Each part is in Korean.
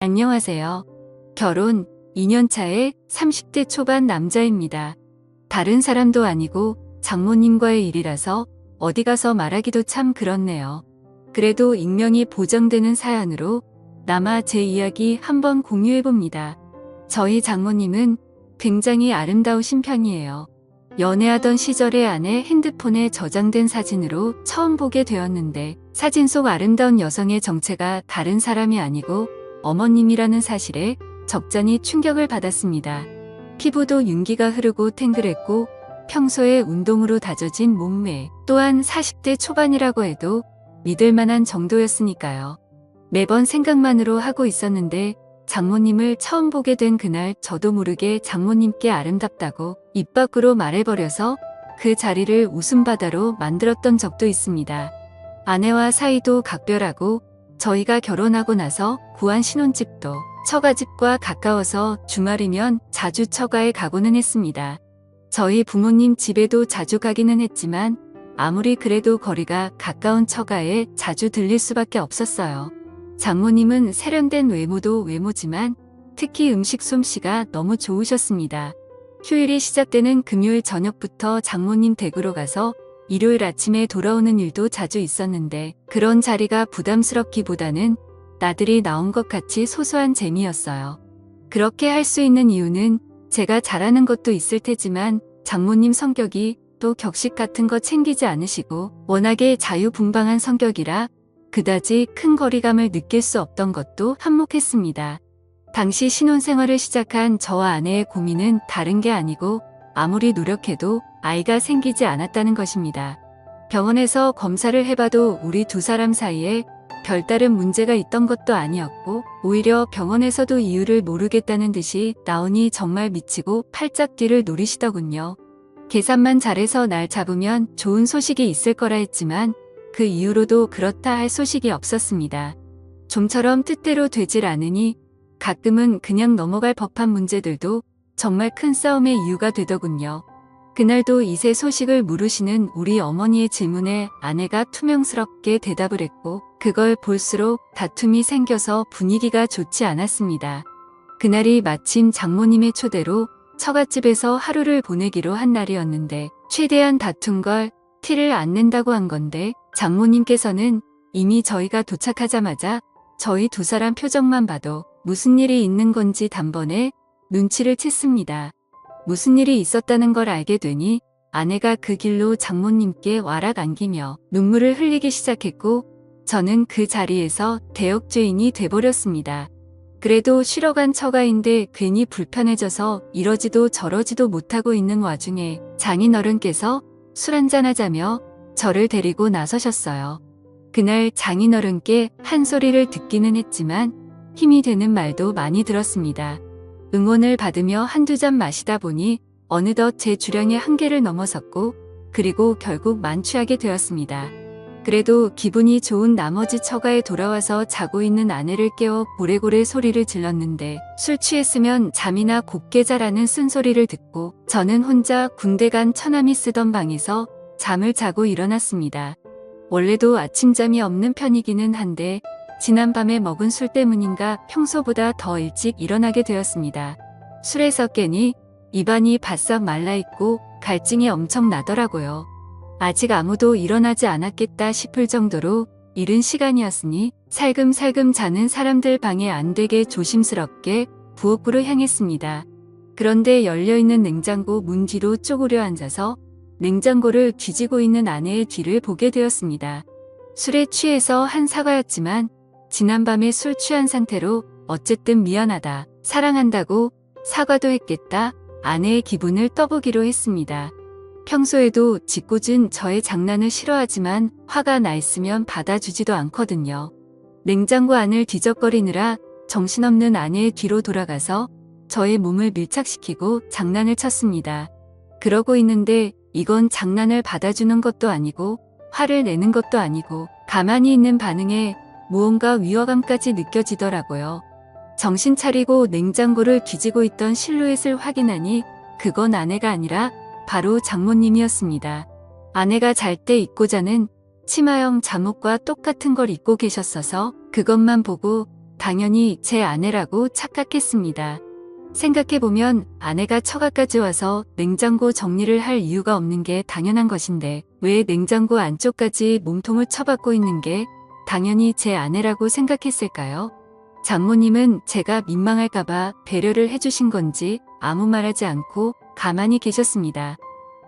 안녕하세요. 결혼 2년 차의 30대 초반 남자입니다. 다른 사람도 아니고 장모님과의 일이라서 어디 가서 말하기도 참 그렇네요. 그래도 익명이 보장되는 사연으로 남아 제 이야기 한번 공유해봅니다. 저희 장모님은 굉장히 아름다우신 편이에요. 연애하던 시절의 아내 핸드폰에 저장된 사진으로 처음 보게 되었는데 사진 속 아름다운 여성의 정체가 다른 사람이 아니고 어머님이라는 사실에 적잖이 충격을 받았습니다. 피부도 윤기가 흐르고 탱글했고 평소에 운동으로 다져진 몸매, 또한 40대 초반이라고 해도 믿을 만한 정도였으니까요. 매번 생각만으로 하고 있었는데 장모님을 처음 보게 된 그날 저도 모르게 장모님께 아름답다고 입 밖으로 말해버려서 그 자리를 웃음바다로 만들었던 적도 있습니다. 아내와 사이도 각별하고 저희가 결혼하고 나서 구한 신혼집도 처가집과 가까워서 주말이면 자주 처가에 가고는 했습니다. 저희 부모님 집에도 자주 가기는 했지만 아무리 그래도 거리가 가까운 처가에 자주 들릴 수밖에 없었어요. 장모님은 세련된 외모도 외모지만 특히 음식 솜씨가 너무 좋으셨습니다. 휴일이 시작되는 금요일 저녁부터 장모님 댁으로 가서 일요일 아침에 돌아오는 일도 자주 있었는데 그런 자리가 부담스럽기보다는 나들이 나온 것 같이 소소한 재미였어요. 그렇게 할 수 있는 이유는 제가 잘하는 것도 있을 테지만 장모님 성격이 또 격식 같은 거 챙기지 않으시고 워낙에 자유분방한 성격이라 그다지 큰 거리감을 느낄 수 없던 것도 한몫했습니다. 당시 신혼생활을 시작한 저와 아내의 고민은 다른 게 아니고 아무리 노력해도 아이가 생기지 않았다는 것입니다. 병원에서 검사를 해봐도 우리 두 사람 사이에 별다른 문제가 있던 것도 아니었고 오히려 병원에서도 이유를 모르겠다는 듯이 나오니 정말 미치고 팔짝 뒤를 노리시더군요. 계산만 잘해서 날 잡으면 좋은 소식이 있을 거라 했지만 그 이후로도 그렇다 할 소식이 없었습니다. 좀처럼 뜻대로 되질 않으니 가끔은 그냥 넘어갈 법한 문제들도 정말 큰 싸움의 이유가 되더군요. 그날도 이세 소식을 물으시는 우리 어머니의 질문에 아내가 투명스럽게 대답을 했고 그걸 볼수록 다툼이 생겨서 분위기가 좋지 않았습니다. 그날이 마침 장모님의 초대로 처갓집에서 하루를 보내기로 한 날이었는데 최대한 다툰 걸 티를 안 낸다고 한 건데 장모님께서는 이미 저희가 도착하자마자 저희 두 사람 표정만 봐도 무슨 일이 있는 건지 단번에 눈치를 챘습니다. 무슨 일이 있었다는 걸 알게 되니 아내가 그 길로 장모님께 와락 안기며 눈물을 흘리기 시작했고 저는 그 자리에서 대역죄인이 돼버렸습니다. 그래도 쉬러 간 처가인데 괜히 불편해져서 이러지도 저러지도 못하고 있는 와중에 장인어른께서 술 한잔하자며 저를 데리고 나서셨어요. 그날 장인어른께 한 소리를 듣기는 했지만 힘이 되는 말도 많이 들었습니다. 응원을 받으며 한두 잔 마시다 보니 어느덧 제 주량의 한계를 넘어섰고 그리고 결국 만취하게 되었습니다. 그래도 기분이 좋은 나머지 처가에 돌아와서 자고 있는 아내를 깨워 고래고래 소리를 질렀는데 술 취했으면 잠이나 곱게 자라는 쓴소리를 듣고 저는 혼자 군대 간 처남이 쓰던 방에서 잠을 자고 일어났습니다. 원래도 아침잠이 없는 편이기는 한데 지난밤에 먹은 술 때문인가 평소보다 더 일찍 일어나게 되었습니다. 술에서 깨니 입안이 바싹 말라있고 갈증이 엄청 나더라고요. 아직 아무도 일어나지 않았겠다 싶을 정도로 이른 시간이었으니 살금살금 자는 사람들 방해 안 되게 조심스럽게 부엌으로 향했습니다. 그런데 열려있는 냉장고 문 뒤로 쪼그려 앉아서 냉장고를 뒤지고 있는 아내의 뒤를 보게 되었습니다. 술에 취해서 한 사과였지만 지난밤에 술 취한 상태로 어쨌든 미안하다, 사랑한다고 사과도 했겠다 아내의 기분을 떠보기로 했습니다. 평소에도 짓궂은 저의 장난을 싫어하지만 화가 나 있으면 받아주지도 않거든요. 냉장고 안을 뒤적거리느라 정신없는 아내의 뒤로 돌아가서 저의 몸을 밀착시키고 장난을 쳤습니다. 그러고 있는데 이건 장난을 받아주는 것도 아니고 화를 내는 것도 아니고 가만히 있는 반응에 무언가 위화감까지 느껴지더라고요. 정신 차리고 냉장고를 뒤지고 있던 실루엣을 확인하니 그건 아내가 아니라 바로 장모님이었습니다. 아내가 잘 때 입고 자는 치마형 잠옷과 똑같은 걸 입고 계셨어서 그것만 보고 당연히 제 아내라고 착각했습니다. 생각해보면 아내가 처가까지 와서 냉장고 정리를 할 이유가 없는 게 당연한 것인데 왜 냉장고 안쪽까지 몸통을 쳐박고 있는 게 당연히 제 아내라고 생각했을까요? 장모님은 제가 민망할까봐 배려를 해주신 건지 아무 말하지 않고 가만히 계셨습니다.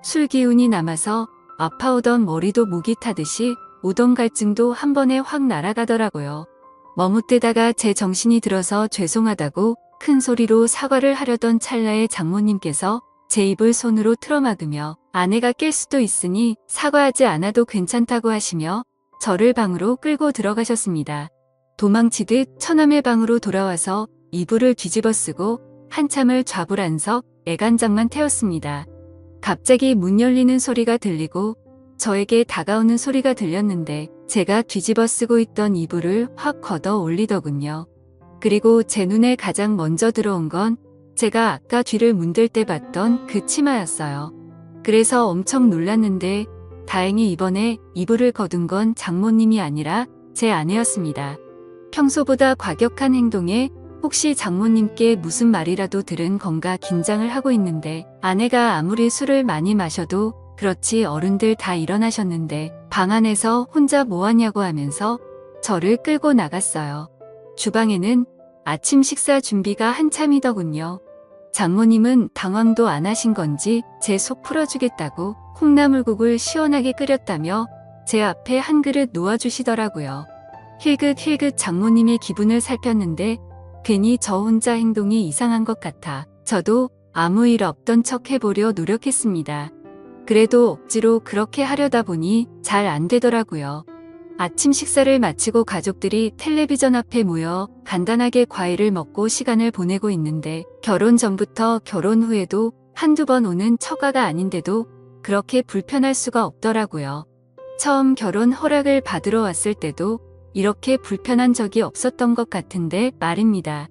술 기운이 남아서 아파오던 머리도 목이 타듯이 오던 갈증도 한 번에 확 날아가더라고요. 머뭇대다가 제 정신이 들어서 죄송하다고 큰 소리로 사과를 하려던 찰나에 장모님께서 제 입을 손으로 틀어막으며 아내가 깰 수도 있으니 사과하지 않아도 괜찮다고 하시며 저를 방으로 끌고 들어가셨습니다. 도망치듯 처남의 방으로 돌아와서 이불을 뒤집어쓰고 한참을 좌불안석 애간장만 태웠습니다. 갑자기 문 열리는 소리가 들리고 저에게 다가오는 소리가 들렸는데 제가 뒤집어쓰고 있던 이불을 확 걷어 올리더군요. 그리고 제 눈에 가장 먼저 들어온 건 제가 아까 뒤를 문들 때 봤던 그 치마였어요. 그래서 엄청 놀랐는데 다행히 이번에 이불을 거둔 건 장모님이 아니라 제 아내였습니다. 평소보다 과격한 행동에 혹시 장모님께 무슨 말이라도 들은 건가 긴장을 하고 있는데 아내가 아무리 술을 많이 마셔도 그렇지 어른들 다 일어나셨는데 방 안에서 혼자 뭐하냐고 하면서 저를 끌고 나갔어요. 주방에는 아침 식사 준비가 한참이더군요. 장모님은 당황도 안 하신 건지 제 속 풀어주겠다고 콩나물국을 시원하게 끓였다며 제 앞에 한 그릇 놓아주시더라고요. 힐긋힐긋 장모님의 기분을 살폈는데 괜히 저 혼자 행동이 이상한 것 같아 저도 아무 일 없던 척 해보려 노력했습니다. 그래도 억지로 그렇게 하려다 보니 잘 안 되더라고요. 아침 식사를 마치고 가족들이 텔레비전 앞에 모여 간단하게 과일을 먹고 시간을 보내고 있는데 결혼 전부터 결혼 후에도 한두 번 오는 처가가 아닌데도 그렇게 불편할 수가 없더라고요. 처음 결혼 허락을 받으러 왔을 때도 이렇게 불편한 적이 없었던 것 같은데 말입니다.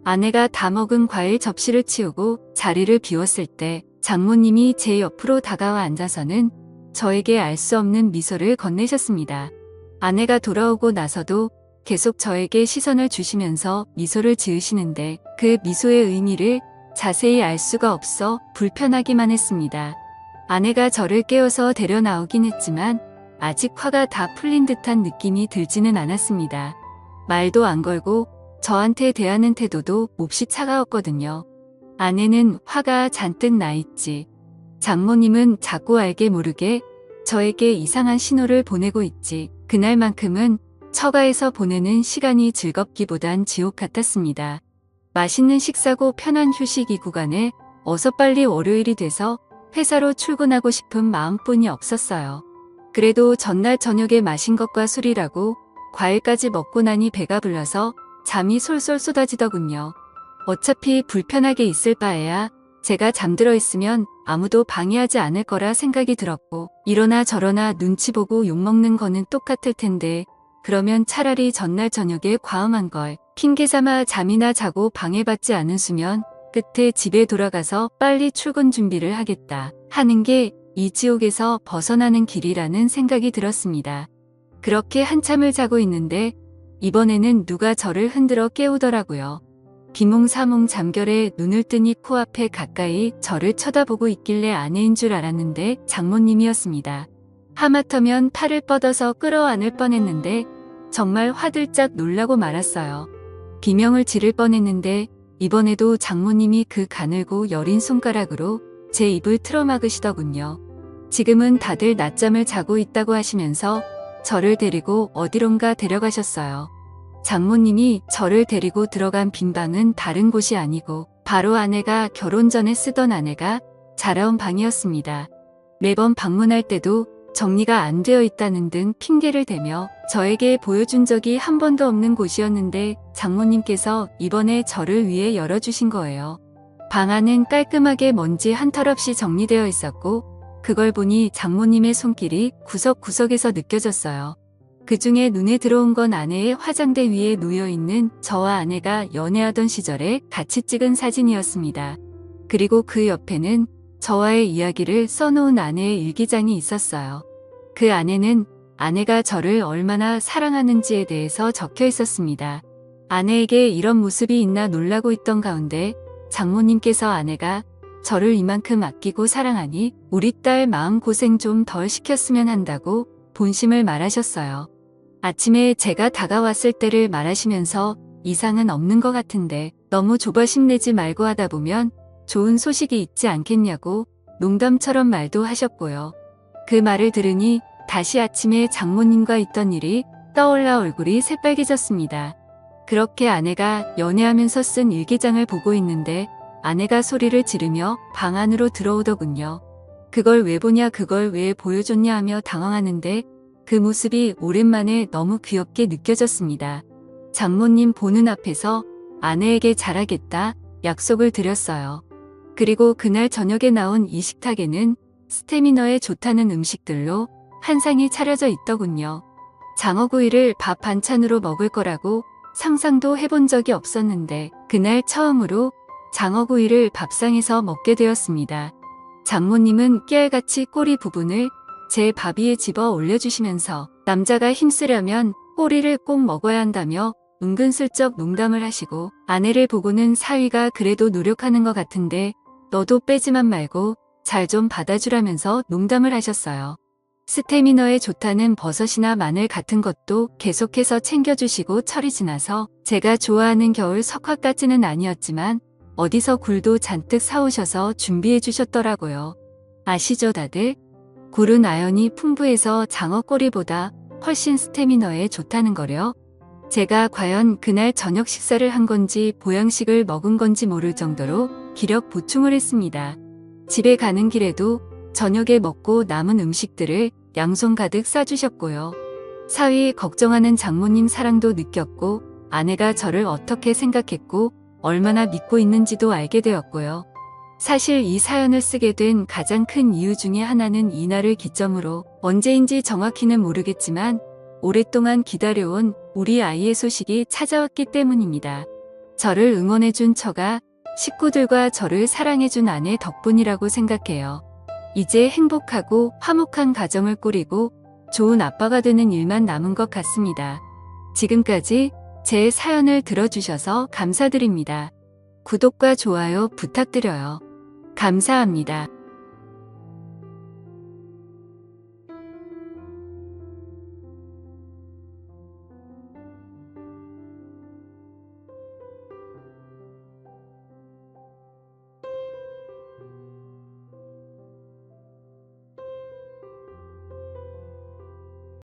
아내가 다 먹은 과일 접시를 치우고 자리를 비웠을 때 장모님이 제 옆으로 다가와 앉아서는 저에게 알 수 없는 미소를 건네셨습니다. 아내가 돌아오고 나서도 계속 저에게 시선을 주시면서 미소를 지으시는데 그 미소의 의미를 자세히 알 수가 없어 불편하기만 했습니다. 아내가 저를 깨워서 데려 나오긴 했지만 아직 화가 다 풀린 듯한 느낌이 들지는 않았습니다. 말도 안 걸고 저한테 대하는 태도도 몹시 차가웠거든요. 아내는 화가 잔뜩 나 있지. 장모님은 자꾸 알게 모르게 저에게 이상한 신호를 보내고 있지. 그날만큼은 처가에서 보내는 시간이 즐겁기보단 지옥 같았습니다. 맛있는 식사고 편한 휴식이 구간에 어서 빨리 월요일이 돼서 회사로 출근하고 싶은 마음뿐이 없었어요. 그래도 전날 저녁에 마신 것과 술이라고 과일까지 먹고 나니 배가 불러서 잠이 솔솔 쏟아지더군요. 어차피 불편하게 있을 바에야 제가 잠들어 있으면 아무도 방해하지 않을 거라 생각이 들었고 이러나 저러나 눈치 보고 욕먹는 거는 똑같을 텐데 그러면 차라리 전날 저녁에 과음한 걸 핑계삼아 잠이나 자고 방해받지 않은 수면 끝에 집에 돌아가서 빨리 출근 준비를 하겠다 하는 게 이 지옥에서 벗어나는 길이라는 생각이 들었습니다. 그렇게 한참을 자고 있는데 이번에는 누가 저를 흔들어 깨우더라고요. 비몽사몽 잠결에 눈을 뜨니 코앞에 가까이 저를 쳐다보고 있길래 아내인 줄 알았는데 장모님이었습니다. 하마터면 팔을 뻗어서 끌어안을 뻔했는데 정말 화들짝 놀라고 말았어요. 비명을 지를 뻔했는데 이번에도 장모님이 그 가늘고 여린 손가락으로 제 입을 틀어막으시더군요. 지금은 다들 낮잠을 자고 있다고 하시면서 저를 데리고 어디론가 데려가셨어요. 장모님이 저를 데리고 들어간 빈 방은 다른 곳이 아니고 바로 아내가 결혼 전에 쓰던 아내가 자라온 방이었습니다. 매번 방문할 때도 정리가 안 되어 있다는 등 핑계를 대며 저에게 보여준 적이 한 번도 없는 곳이었는데 장모님께서 이번에 저를 위해 열어주신 거예요. 방 안은 깔끔하게 먼지 한 털 없이 정리되어 있었고 그걸 보니 장모님의 손길이 구석구석에서 느껴졌어요. 그중에 눈에 들어온 건 아내의 화장대 위에 놓여있는 저와 아내가 연애하던 시절에 같이 찍은 사진이었습니다. 그리고 그 옆에는 저와의 이야기를 써놓은 아내의 일기장이 있었어요. 그 안에는 아내가 저를 얼마나 사랑하는지에 대해서 적혀 있었습니다. 아내에게 이런 모습이 있나 놀라고 있던 가운데 장모님께서 아내가 저를 이만큼 아끼고 사랑하니 우리 딸 마음고생 좀 덜 시켰으면 한다고 본심을 말하셨어요. 아침에 제가 다가왔을 때를 말하시면서 이상은 없는 것 같은데 너무 조바심 내지 말고 하다 보면 좋은 소식이 있지 않겠냐고 농담처럼 말도 하셨고요. 그 말을 들으니 다시 아침에 장모님과 있던 일이 떠올라 얼굴이 새빨개졌습니다. 그렇게 아내가 연애하면서 쓴 일기장을 보고 있는데 아내가 소리를 지르며 방 안으로 들어오더군요. 그걸 왜 보냐, 그걸 왜 보여줬냐 하며 당황하는데 그 모습이 오랜만에 너무 귀엽게 느껴졌습니다. 장모님 보는 앞에서 아내에게 잘하겠다 약속을 드렸어요. 그리고 그날 저녁에 나온 이 식탁에는 스태미너에 좋다는 음식들로 한 상이 차려져 있더군요. 장어구이를 밥 반찬으로 먹을 거라고 상상도 해본 적이 없었는데 그날 처음으로 장어구이를 밥상에서 먹게 되었습니다. 장모님은 깨알같이 꼬리 부분을 제 밥 위에 집어 올려주시면서 남자가 힘쓰려면 꼬리를 꼭 먹어야 한다며 은근슬쩍 농담을 하시고 아내를 보고는 사위가 그래도 노력하는 것 같은데 너도 빼지만 말고 잘 좀 받아주라면서 농담을 하셨어요. 스태미너에 좋다는 버섯이나 마늘 같은 것도 계속해서 챙겨주시고 철이 지나서 제가 좋아하는 겨울 석화까지는 아니었지만 어디서 굴도 잔뜩 사오셔서 준비해 주셨더라고요. 아시죠 다들? 굴은 아연이 풍부해서 장어꼬리보다 훨씬 스태미너에 좋다는 거려. 제가 과연 그날 저녁 식사를 한 건지 보양식을 먹은 건지 모를 정도로 기력 보충을 했습니다. 집에 가는 길에도 저녁에 먹고 남은 음식들을 양손 가득 싸주셨고요. 사위 걱정하는 장모님 사랑도 느꼈고 아내가 저를 어떻게 생각했고 얼마나 믿고 있는지도 알게 되었고요. 사실 이 사연을 쓰게 된 가장 큰 이유 중에 하나는 이날을 기점으로 언제인지 정확히는 모르겠지만 오랫동안 기다려온 우리 아이의 소식이 찾아왔기 때문입니다. 저를 응원해준 처가 식구들과 저를 사랑해준 아내 덕분이라고 생각해요. 이제 행복하고 화목한 가정을 꾸리고 좋은 아빠가 되는 일만 남은 것 같습니다. 지금까지 제 사연을 들어주셔서 감사드립니다. 구독과 좋아요 부탁드려요. 감사합니다.